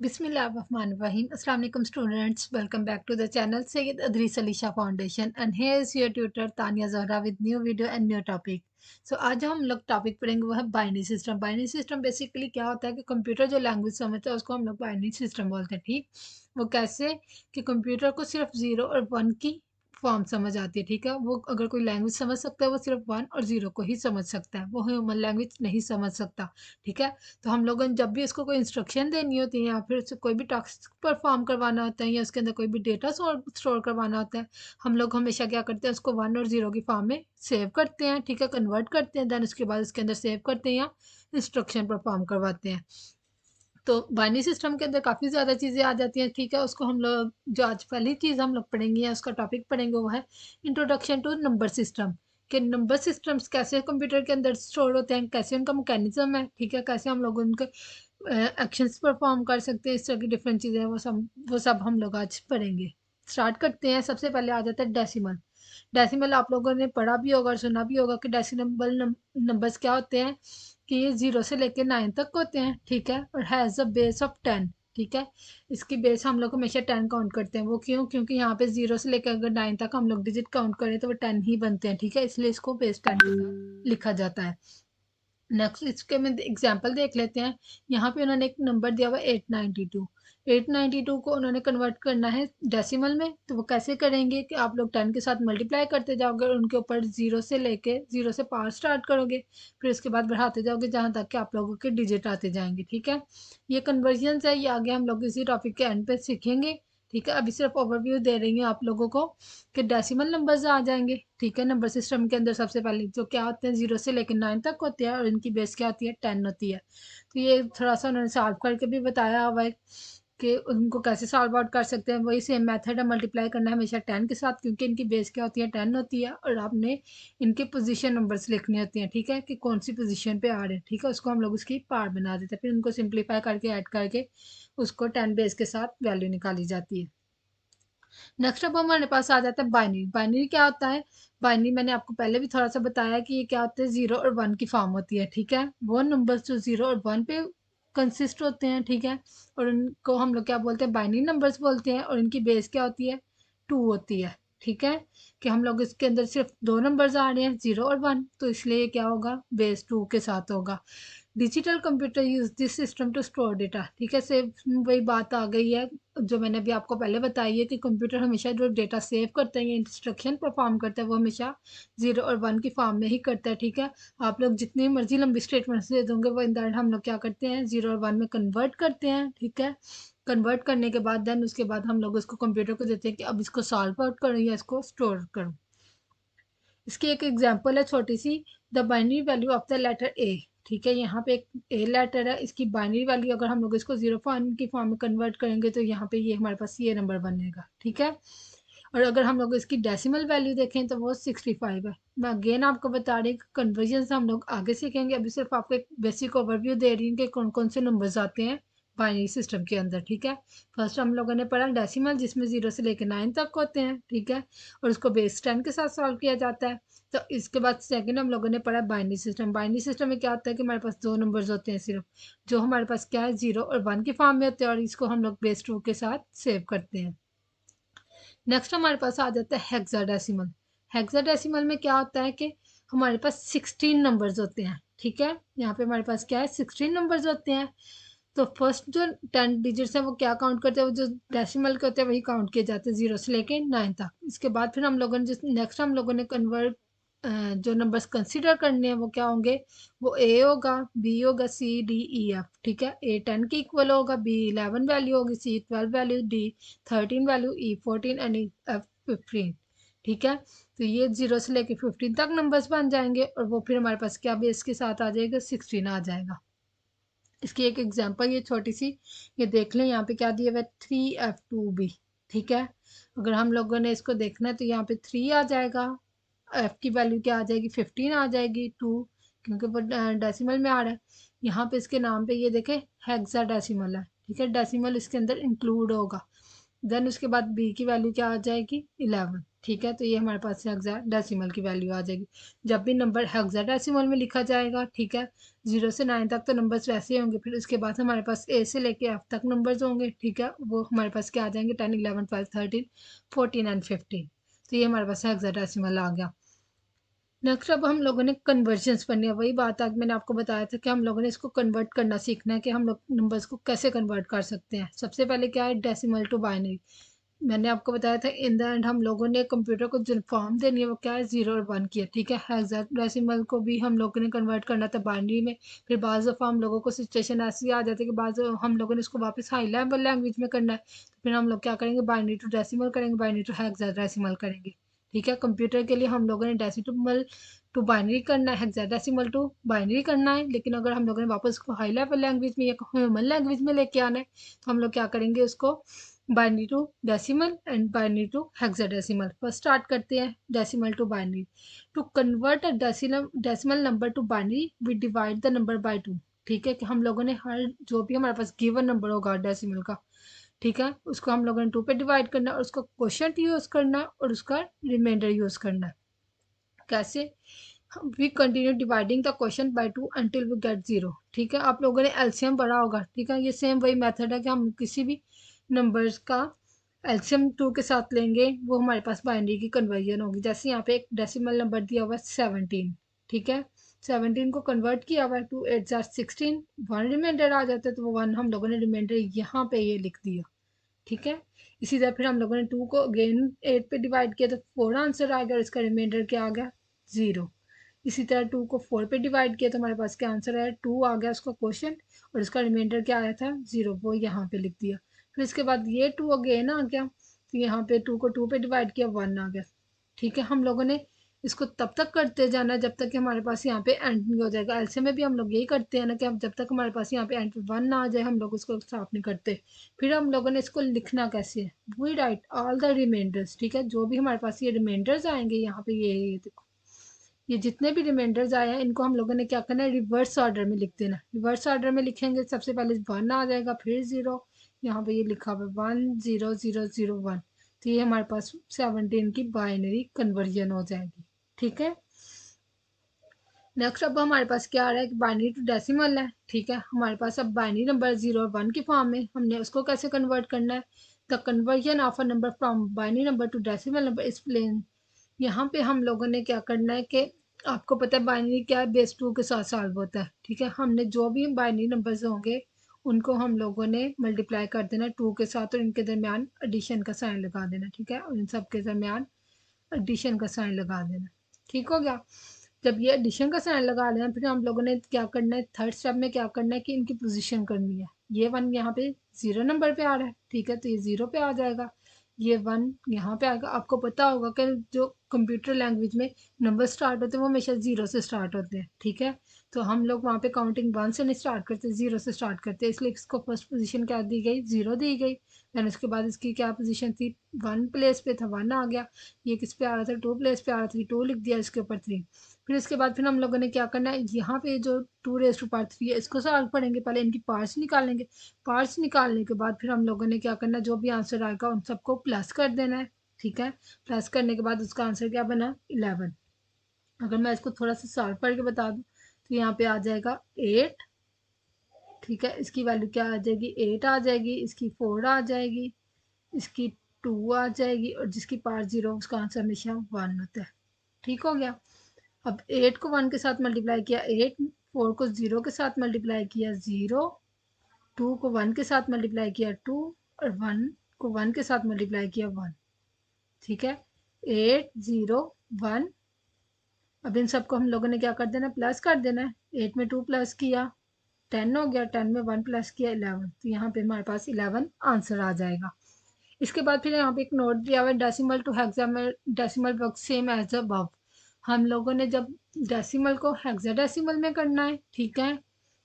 Bismillahirrahmanirrahim. Assalamu alaikum students. Welcome back to the channel Sayyid Adris Alisha Foundation and here is your tutor Tanya Zahra with new video and new topic. So आज हम लोग topic पढ़ेंगे वो है binary system. Binary system basically क्या होता है कि कंप्यूटर जो लैंग्वेज समझता है उसको हम लोग बाइनरी सिस्टम बोलते हैं। ठीक, वो कैसे कि कंप्यूटर को सिर्फ 0 और 1 की फॉर्म समझ आती है। ठीक है, वो अगर कोई लैंग्वेज समझ सकता है वो सिर्फ 1 और 0 को ही समझ सकता है, वो ह्यूमन लैंग्वेज नहीं समझ सकता। ठीक है, तो हम लोगों ने जब भी इसको कोई इंस्ट्रक्शन देनी होती है या फिर उसे कोई भी टास्क परफॉर्म करवाना होता है या उसके अंदर कोई भी डेटा स्टोर करवाना होता है, हम लोग हमेशा क्या करते हैं, उसको 1 और 0 की फॉर्म में सेव करते हैं। ठीक है, कन्वर्ट करते हैं, देन उसके बाद उसके अंदर सेव करते हैं या इंस्ट्रक्शन परफॉर्म करवाते हैं। तो बाइनरी सिस्टम के अंदर काफ़ी ज़्यादा चीज़ें आ जाती हैं। ठीक है, उसको हम लोग जो आज पहली चीज़ हम लोग पढ़ेंगे या उसका टॉपिक पढ़ेंगे वो है इंट्रोडक्शन टू नंबर सिस्टम। कि नंबर सिस्टम्स कैसे कंप्यूटर के अंदर स्टोर होते हैं, कैसे उनका मैकेनिज्म है। ठीक है, कैसे हम लोग उनके एक्शंस परफॉर्म कर सकते हैं, इस तरह की डिफरेंट चीज़ें हैं, वो सब हम लोग आज पढ़ेंगे। स्टार्ट करते हैं। सबसे पहले आ जाता है डेसिमल। डेसिमल आप लोगों ने पढ़ा भी होगा और सुना भी होगा कि डेसिमल नंबर्स क्या होते हैं कि ये 0 से लेकर 9 तक होते हैं। ठीक है, और हैज़ अ बेस ऑफ 10। ठीक है, इसकी बेस हम लोग हमेशा 10 काउंट करते हैं। वो क्यों? क्योंकि यहाँ पे 0 से लेकर अगर 9 तक हम लोग डिजिट काउंट करें तो वो 10 ही बनते हैं। ठीक है, इसलिए इसको बेस 10 के साथ लिखा जाता है। नेक्स्ट इसके में एग्जांपल देख लेते हैं। यहाँ पे उन्होंने एक नंबर दिया हुआ 892। 892 को उन्होंने कन्वर्ट करना है डेसिमल में, तो वो कैसे करेंगे कि आप लोग 10 के साथ मल्टीप्लाई करते जाओगे और उनके ऊपर 0 से लेके 0 से पावर स्टार्ट करोगे, फिर उसके बाद बढ़ाते जाओगे जहाँ तक कि आप लोगों के डिजिट आते जाएंगे। ठीक है, ये कन्वर्जन है, ये आगे हम लोग इसी टॉपिक के एंड पे सीखेंगे। ठीक है, अभी सिर्फ ओवरव्यू दे रही हूँ आप लोगों को कि डेसिमल नंबर्स आ जाएंगे। ठीक है, नंबर सिस्टम के अंदर सबसे पहले जो क्या होते हैं 0 से लेकर 9 तक होते हैं और इनकी बेस क्या होती है 10 होती है। तो ये थोड़ा सा उन्होंने सॉल्व करके भी बताया हुआ है कि उनको कैसे सॉल्व आउट कर सकते हैं। वही सेम मेथड है, मल्टीप्लाई करना है हमेशा 10 के साथ क्योंकि इनकी बेस क्या होती है 10 होती है और आपने इनके पोजीशन नंबर्स लिखनी होती हैं। ठीक है, कि कौन सी पोजीशन पे आ रहे हैं। ठीक है, उसको हम लोग उसकी पार्ट बना देते हैं, फिर उनको सिंप्लीफाई करके ऐड करके उसको 10 बेस के साथ वैल्यू निकाली जाती है। नेक्स्ट अब हमारे पास आ जाता है बाइनरी। बाइनरी क्या होता है? बाइनरी मैंने आपको पहले भी थोड़ा सा बताया कि ये क्या होता है, 0 और 1 की फॉर्म होती है। ठीक है, वो नंबर्स जो 0 और 1 पे कंसिस्ट होते हैं। ठीक है, और उनको हम लोग क्या बोलते हैं, बाइनरी नंबर्स बोलते हैं और इनकी बेस क्या होती है 2 होती है। ठीक है, कि हम लोग इसके अंदर सिर्फ दो नंबर्स आ रहे हैं 0 और 1, तो इसलिए क्या होगा, बेस 2 के साथ होगा। Digital computer use this system to store data. ठीक है, सेव वही बात आ गई है जो मैंने अभी आपको पहले बताई है कि कंप्यूटर हमेशा जो डेटा सेव करता है या इंस्ट्रक्शन परफॉर्म करता है वो हमेशा 0 और 1 की फॉर्म में ही करता है। ठीक है, आप लोग जितनी मर्जी लंबी स्टेटमेंट्स दे दोगे वो इन द एंड हम लोग क्या करते हैं 0 और 1 में कन्वर्ट करते हैं। ठीक है, कन्वर्ट करने के बाद देन उसके बाद हम लोग उसको कंप्यूटर को देते हैं कि अब इसको सॉल्व आउट करो या इसको स्टोर करो। इसकी एक एग्जांपल है छोटी सी, the binary value of the letter A. ठीक है, यहाँ पे एक ए लेटर है, इसकी बाइनरी वैल्यू अगर हम लोग इसको 0 फॉर्म की फॉर्म में कन्वर्ट करेंगे तो यहाँ पे ये हमारे पास ये नंबर बनेगा। ठीक है, और अगर हम लोग इसकी डेसिमल वैल्यू देखें तो वो 65 है। मैं अगेन आपको बता रही हूँ कन्वर्जन से हम लोग आगे सीखेंगे, अभी सिर्फ आपको एक बेसिक ओवरव्यू दे रही हूँ कि कौन कौन से नंबर्स आते हैं बाइनरी सिस्टम के अंदर। ठीक है, फर्स्ट हम लोगों ने पढ़ा डेसिमल जिसमें 0 से लेकर 9 तक होते हैं। ठीक है, और उसको बेस 10 के साथ सॉल्व किया जाता है। तो इसके बाद सेकंड हम लोगों ने पढ़ा बाइनरी सिस्टम। बाइनरी सिस्टम में क्या होता है कि हमारे पास दो नंबर्स होते हैं सिर्फ, जो हमारे पास क्या है 0 और 1 की फॉर्म में होते हैं और इसको हम लोग बेस 2 के साथ सेव करते हैं। नेक्स्ट हमारे पास आ जाता है हेक्साडेसिमल। हेक्साडेसिमल में क्या होता है कि हमारे पास 16 नंबर्स होते हैं। ठीक है, यहाँ पे हमारे पास क्या है 16 नंबर्स होते हैं। तो फर्स्ट जो 10 डिजिट्स हैं वो क्या काउंट करते हैं, वो जो डेसिमल के होते हैं वही काउंट किए जाते हैं 0 से लेके 9 तक। इसके बाद फिर हम लोगों ने जिस नेक्स्ट हम लोगों ने कन्वर्ट जो नंबर्स कंसीडर करने हैं वो क्या होंगे, वो ए होगा, बी होगा, सी डी ई एफ। ठीक है, ए 10 के इक्वल होगा, बी 11 वैल्यू होगी, सी 12 value, D 13 value, E 14 and F 15। ठीक है, तो ये 0 से लेके 15 तक नंबर्स बन जाएंगे और वो फिर हमारे पास क्या बेस के साथ आ जाएगा 16 आ जाएगा। इसकी एक एग्जांपल ये छोटी सी, ये देख लें यहाँ पे क्या दिया हुआ है 3F2B। ठीक है, अगर हम लोगों ने इसको देखना है तो यहाँ पे 3 आ जाएगा, एफ की वैल्यू क्या आ जाएगी 15 आ जाएगी 2, क्योंकि वो डेसिमल में आ रहा है। यहाँ पे इसके नाम पे ये देखें हेक्सा डेसिमल है। ठीक है, डेसिमल इसके अंदर इंक्लूड होगा। देन उसके बाद बी की वैल्यू क्या आ जाएगी 11। ठीक है, तो ये हमारे पास हेक्साडेसिमल की वैल्यू आ जाएगी। जब भी नंबर हेक्साडेसिमल में लिखा जाएगा, ठीक है, 0 से 9 तक तो नंबर्स वैसे ही होंगे, फिर उसके बाद हमारे पास ए से लेके एफ तक नंबर्स होंगे, ठीक है, वो हमारे पास क्या आ जाएंगे, 10 11 12 13 14 एंड 15। तो ये हमारे पास हेक्साडेसिमल आ गया। नेक्स्ट अब हम लोगों ने कन्वर्जन्स पढ़नी है। वही बात आज मैंने आपको बताया था कि हम लोगों ने इसको कन्वर्ट करना सीखना है कि हम लोग नंबर्स को कैसे कन्वर्ट कर सकते हैं। सबसे पहले क्या है, डेसिमल टू बाइनरी। मैंने आपको बताया था इन द एंड हम लोगों ने कंप्यूटर को जो फॉर्म देनी है वो क्या है, 0 और 1 की है, ठीक है। हेक्साडेसिमल को भी हम लोगों ने कन्वर्ट करना था बाइनरी में। फिर बाज़ दफ़ा हम लोगों को सिचुएशन ऐसी आ जाती है कि बाज़ हम लोगों ने इसको वापस हाई लेवल लैंग्वेज में करना है, तो फिर हम लोग क्या करेंगे, बाइनरी टू डेसिमल करेंगे, बाइनरी टू हेक्साडेसिमल करेंगे, ठीक है। कंप्यूटर के लिए हम लोगों ने डेसिमल टू बाइनरी करना है, हेक्साडेसिमल टू बाइनरी करना है, लेकिन अगर हम लोगों ने वापस उसको हाई लेवल लैंग्वेज में या ह्यूमन लैंग्वेज में लेके आना है, तो हम लोग क्या करेंगे, उसको binary to decimal and binary to hexadecimal. First start करते हैं decimal to binary. To convert a decimal number to binary we divide the number by 2। ठीक है, कि हम लोगों ने हर जो भी हमारे पास गिवन नंबर होगा डेसिमल का, ठीक है, उसको हम लोगों ने 2 पे डिवाइड करना है और उसको क्वोशंट यूज़ करना है और उसका रिमाइंडर यूज़ करना है। कैसे, we continue dividing the question by 2 until we get 0। ठीक है, आप लोगों ने एलसीएम पढ़ा होगा, ठीक है, ये सेम वही मेथड है कि हम किसी भी नंबर्स का एलसीएम 2 के साथ लेंगे, वो हमारे पास बाइनरी की कन्वर्जन होगी। जैसे यहाँ पे एक डेसिमल नंबर दिया हुआ है 17, ठीक है, 17 को कन्वर्ट किया हुआ है, 2 8 16, 1 रिमाइंडर आ जाता है, तो वो 1 हम लोगों ने रिमाइंडर यहाँ पे ये लिख दिया, ठीक है। इसी तरह फिर हम लोगों ने 2 को अगेन 8 पे डिवाइड किया तो 4 आंसर आ गया और इसका रिमाइंडर क्या आ गया, 0। इसी तरह 2 को 4 पे डिवाइड किया तो हमारे पास क्या आंसर आया, 2 आ गया उसका क्वेश्चन और इसका रिमाइंडर क्या आया था, 0, वो यहाँ पे लिख दिया। फिर इसके बाद ये 2 अगेन आ गया, तो यहाँ पे 2 को 2 पे डिवाइड किया, 1 आ गया, ठीक है। हम लोगों ने इसको तब तक करते जाना है जब तक कि हमारे पास यहाँ पे एंड नहीं हो जाएगा। एलसीएम में भी हम लोग यही करते हैं ना कि अब जब तक हमारे पास यहाँ पे एंड 1 ना आ जाए हम लोग उसको स्टॉप नहीं करते। फिर हम लोगों ने इसको लिखना कैसे है, we write all the reminders, ठीक है, जो भी हमारे पास ये रिमाइंडर्स आएंगे यहाँ पे, ये देखो, ये जितने भी रिमाइंडर्स आए हैं इनको हम लोगों ने क्या करना है, रिवर्स ऑर्डर में लिख देना। रिवर्स ऑर्डर में लिखेंगे, सबसे पहले 1 आ जाएगा, फिर 0, यहाँ पे ये लिखा हुआ है 1 0 0 0 1, तो ये हमारे पास 17 की बाइनरी कन्वर्जन हो जाएगी, ठीक है। नेक्स्ट अब हमारे पास क्या आ रहा है कि बाइनरी टू डेसिमल है, ठीक है। हमारे पास अब बाइनरी नंबर 0 और 1 की फॉर्म में, हमने उसको कैसे कन्वर्ट करना है, the conversion of a number from binary number to decimal number is plain. यहाँ पे हम लोगों ने क्या करना है कि आपको पता है बाइनरी क्या है, बेस 2 के साथ सॉल्व होता है, ठीक है। हमने जो भी बाइनरी नंबर्स होंगे उनको हम लोगों ने मल्टीप्लाई कर देना 2 के साथ और इनके दरमियान एडिशन का साइन लगा देना, ठीक है, और इन सब के दरमियान एडिशन का साइन लगा देना, ठीक हो गया। जब ये एडिशन का साइन लगा लेना, फिर हम लोगों ने क्या करना है, थर्ड स्टेप में क्या करना है कि इनकी पोजीशन करनी है। ये 1 यहाँ पे 0 नंबर पे आ रहा है, ठीक है, तो ये 0 पे आ जाएगा, ये 1 यहाँ पे आएगा। आपको पता होगा कि जो कंप्यूटर लैंग्वेज में नंबर स्टार्ट होते हैं वो हमेशा 0 से स्टार्ट होते हैं, ठीक है। तो हम लोग वहाँ पे काउंटिंग 1 से नहीं स्टार्ट करते, 0 से स्टार्ट करते हैं, इसलिए इसको फर्स्ट पोजीशन क्या दी गई, 0 दी गई। देन उसके बाद इसकी क्या पोजीशन थी, 1 प्लेस पे था, 1 आ गया। ये किस पे आ रहा था, 2 प्लेस पे आ रहा था, 2 लिख दिया, इसके ऊपर 3। फिर इसके बाद फिर हम लोगों ने क्या करना है, यहाँ पे जो 2 रेज़ टू पावर 3 है इसको सॉल्व करेंगे, पहले इनकी पार्ट्स निकालेंगे। पार्ट्स निकालने के बाद फिर हम लोगों ने क्या करना है, जो भी आंसर आएगा उन सबको प्लस कर देना है, ठीक है। प्लस करने के बाद उसका आंसर क्या बना, 11। अगर मैं इसको थोड़ा सा सॉल्व करके बता दूँ तो यहाँ पे आ जाएगा 8, ठीक है, इसकी वैल्यू क्या आ जाएगी, 8 आ जाएगी, इसकी 4 आ जाएगी, इसकी 2 आ जाएगी और जिसकी पावर 0 उसका आंसर हमेशा 1 होता है, ठीक हो गया। अब 8 को 1 के साथ मल्टीप्लाई किया 8, 4 को 0 के साथ मल्टीप्लाई किया 0, 2 को 1 के साथ मल्टीप्लाई किया 2 और 1 को 1 के साथ मल्टीप्लाई किया 1, ठीक है, 8 0 1। अब इन सबको हम लोगों ने क्या कर देना, प्लस कर देना है। 8 में 2 प्लस किया 10 हो गया, 10 में 1 प्लस किया 11, तो यहाँ पे हमारे पास 11 आंसर आ जाएगा। इसके बाद फिर यहाँ पे एक नोट दिया हुआ है, decimal to hexadecimal decimal work same as above. हम लोगों ने जब डेसिमल को हेक्साडेसिमल में करना है, ठीक है,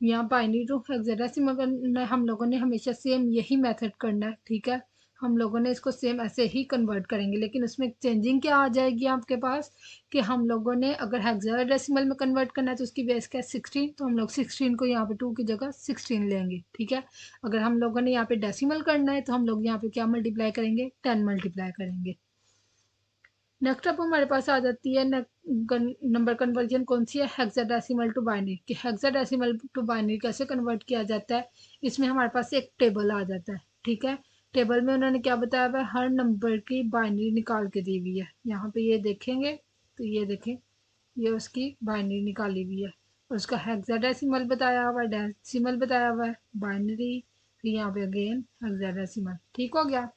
यहाँ बाइनरी टू हेक्साडेसिमल करना है, हम लोगों ने हमेशा सेम यही मेथड करना है, ठीक है। हम लोगों ने इसको सेम ऐसे ही कन्वर्ट करेंगे, लेकिन उसमें चेंजिंग क्या आ जाएगी आपके पास कि हम लोगों ने अगर हेक्साडेसिमल में कन्वर्ट करना है तो उसकी बेस क्या है 16, तो हम लोग 16 को यहाँ पे 2 की जगह 16 लेंगे, ठीक है। अगर हम लोगों ने यहाँ पे डेसिमल करना है तो हम लोग यहाँ पे क्या मल्टीप्लाई करेंगे, 10 मल्टीप्लाई करेंगे। नेक्स्ट अब हमारे पास आ जाती है नंबर कन्वर्जन कौन सी है, हेक्साडेसिमल टू बाइनरी। कि हेक्साडेसिमल टू बाइनरी कैसे कन्वर्ट किया जाता है, इसमें हमारे पास एक टेबल आ जाता है। ठीक है, टेबल में उन्होंने क्या बताया हुआ है, हर नंबर की बाइनरी निकाल के दी हुई है। यहाँ पे ये देखेंगे तो ये देखें, ये उसकी बाइनरी निकाली हुई है, और उसका हेक्साडेसिमल बताया हुआ है, डेसिमल बताया हुआ है, बाइनरी, फिर यहाँ पे अगेन हेक्साडेसिमल। ठीक हो गया।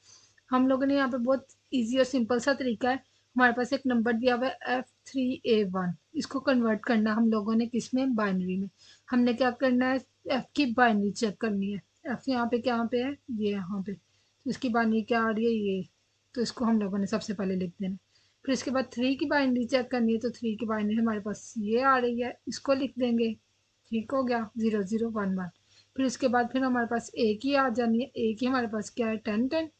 हम लोगों ने यहाँ पे बहुत इजी और सिंपल सा तरीका है। हमारे पास एक नंबर दिया हुआ है F3A1, इसको कन्वर्ट करना हम लोगों ने किस में, बाइनरी में। हमने क्या करना है, एफ की बाइनरी चेक करनी है। एफ यहाँ पे क्या पे है, ये यहाँ पे, तो इसकी बाइनरी क्या आ रही है, ये। तो इसको हम लोगों ने सबसे पहले लिख देना। फिर इसके बाद थ्री की बाइनरी चेक करनी है, तो थ्री की बाइनरी हमारे पास ये आ रही है, इसको लिख देंगे। ठीक हो गया, 0011। फिर इसके बाद फिर हमारे पास ए की आ जानी है, ए की हमारे पास क्या है, 1010,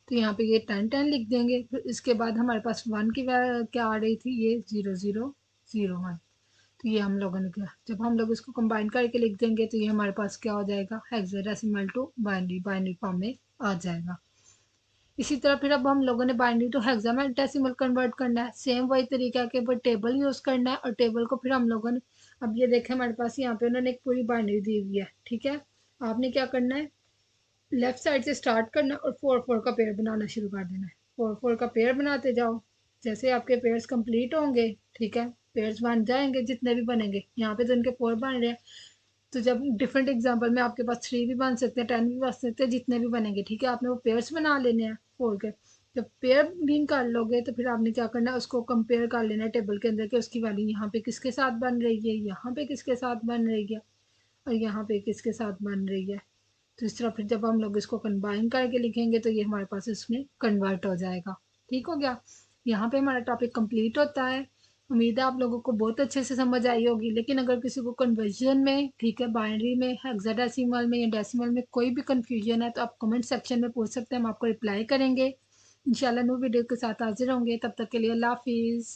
तो यहाँ पे ये 1010 लिख देंगे। फिर इसके बाद हमारे पास वन की क्या आ रही थी, ये 0001। तो ये हम लोगों ने किया, जब हम लोग इसको कंबाइन करके लिख देंगे तो ये हमारे पास क्या हो जाएगा, hexadecimal to binary, binary form में आ जाएगा। इसी तरह फिर अब हम लोगों ने बाइनरी टू हेक्साडेसिमल कन्वर्ट करना है, सेम वही तरीका है कि वो टेबल यूज करना है, और टेबल को फिर हम लोगों ने, अब ये देखें हमारे पास यहाँ पे उन्होंने एक पूरी बाइनरी दी हुई है। ठीक है, आपने क्या करना है, लेफ्ट साइड से स्टार्ट करना और फोर फोर का पेयर बनाना शुरू कर देना है। फोर फोर का पेयर बनाते जाओ, जैसे आपके पेयर्स कंप्लीट होंगे, ठीक है, पेयर्स बन जाएंगे जितने भी बनेंगे। यहाँ पे तो इनके फोर बन रहे हैं, तो जब डिफरेंट एग्जांपल में आपके पास थ्री भी बन सकते हैं, 10 भी बन सकते हैं, जितने भी बनेंगे। ठीक है, आपने वो पेयर्स बना लेने हैं फोर के। जब पेयर भी कर लोगे तो फिर आपने क्या करना है, उसको कंपेयर कर लेना है टेबल के अंदर कि उसकी वैल्यू यहाँ पे किसके साथ बन रही है, यहाँ पे किसके साथ बन रही है, और यहाँ पे किसके साथ बन रही है। तो इस तरह फिर जब हम लोग इसको कंबाइन करके लिखेंगे तो ये हमारे पास इसमें कन्वर्ट हो जाएगा। ठीक हो गया, यहाँ पे हमारा टॉपिक कंप्लीट होता है। उम्मीद है आप लोगों को बहुत अच्छे से समझ आई होगी। लेकिन अगर किसी को कन्वर्जन में, ठीक है, बाइनरी में, हेक्साडेसिमल में या डेसिमल में कोई भी कंफ्यूजन है तो आप कमेंट सेक्शन में पूछ सकते हैं, हम आपको रिप्लाई करेंगे। इंशाल्लाह न्यू वीडियो के साथ हाजिर होंगे, तब तक के लिए अल्लाह हाफिज़।